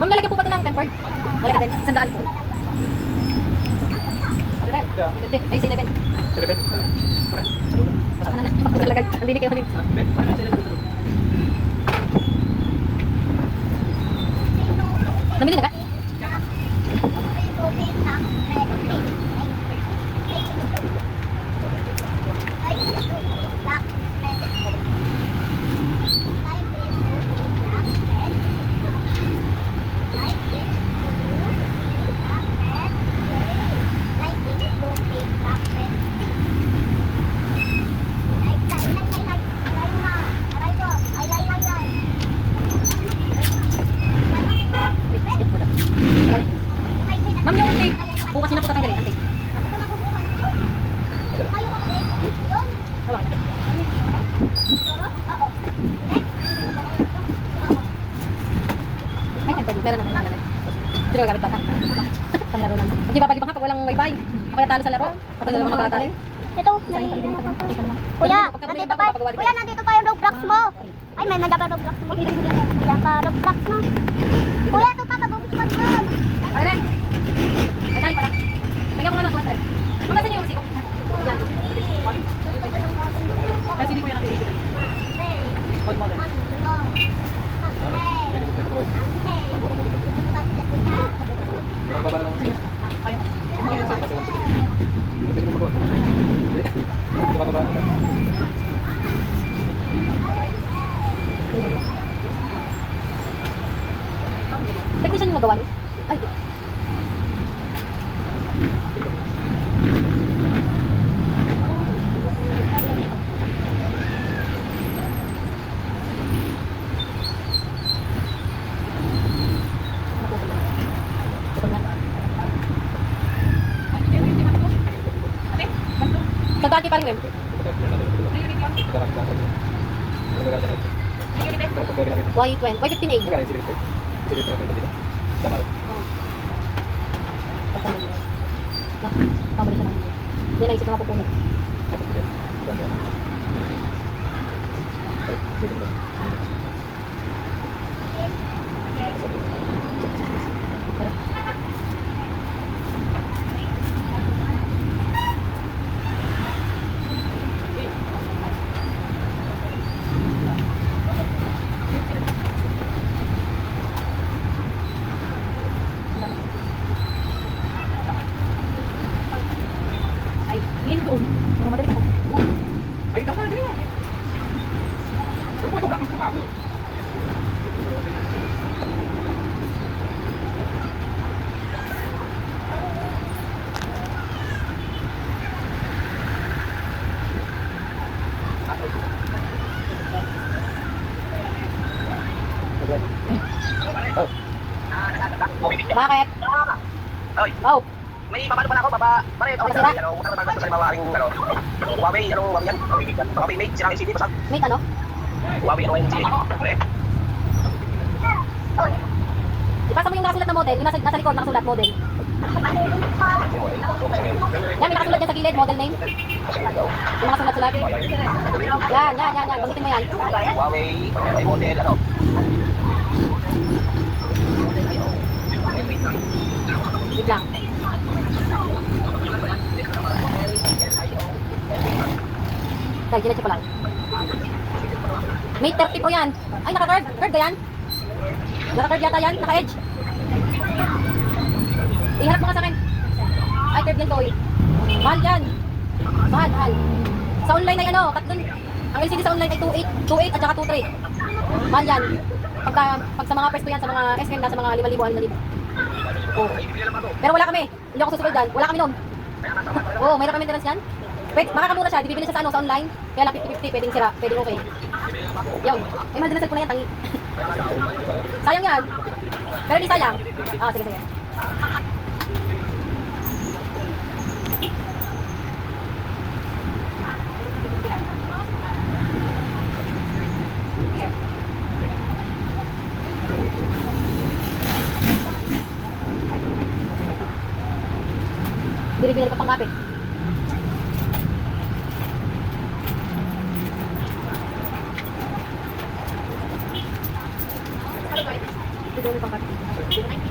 Ma'am, lalagyan po ba ito ng tempered? Lalagyan din. Sandaan po. Ay, si Leven. Pasok na na. Lalagay. Hindi ni kayo ulit. Namili na ka? Ma'am, yung tape. Bukas na po tatanggalin. Ang tape. Ay, tempered. Meron naman. Hindi ko gamit pa. Panlaro naman. Hindi ba pag walang wifi? Ako natalo sa laro? Kapag naman makakatali? Ito, kuya, nandito pa yung Roblox mo. Ay, may nagaba Roblox mo. Kaya pa Roblox mo. Kuya, ito pa, pag-ubusman mo. Ay, Ren! Ay, tali pala. Bigyan ko nga ng 200. Magasin niyo yung resiko. Yan. Kasi hindi ko yan nakikita. Old model. Technician yung magawa niyo? Ay, Sagati pa rin, ma'am. Y20, Y15A. Pabalik siya lang. Hindi na isip na mapupunod. Ay, hindi doon. Mga madali ko. Ay, dapat na din. Bakit? Oy, Oh, may papalo pala ako, pare, okay Masira? na, utang naman gusto sa mawaring, Huawei, Huawei yan? Huawei Mate, sirang LCD, basta, may ano? Huawei, LCD, pare. Ipasa mo yung nakasulat na model, yung nasa likod nakasulat model. Yan, may nakasulat dyan sa gilid, model name. Yung nakasulat-sulat. Yan, banggitin mo yan. Huawei, model, Wait lang. Dahil, ginatsi ko lang. May 30 po yan. Ay, naka-card. Card ba yan? Naka-card yata yan. Naka-edge. Iharap mo nga sa akin. Ay, curve yan, Toy. Mahal yan. Mahal. Sa online ay ano, tatlong. Ang LCD sa online ay 2.8 at saka 2.3. Mahal yan. Pag sa mga pwesto yan, sa mga SKM na, sa mga 5,000, 6,000. Oh. Pero wala kami. Hindi ako susunod dyan. Wala kami nun. Oo, mayroon kami maintenance yan. Wait, makakamura siya. Di bibili siya sa ano, sa online. Kaya lang 50-50, pwedeng sira, pwedeng okay. Yun. Eh, mahal din na cellphone na yan, tangi. Sayang yan. Pero di sayang. Ah, sige. Bili-bili ka pang kape. yung pangkat.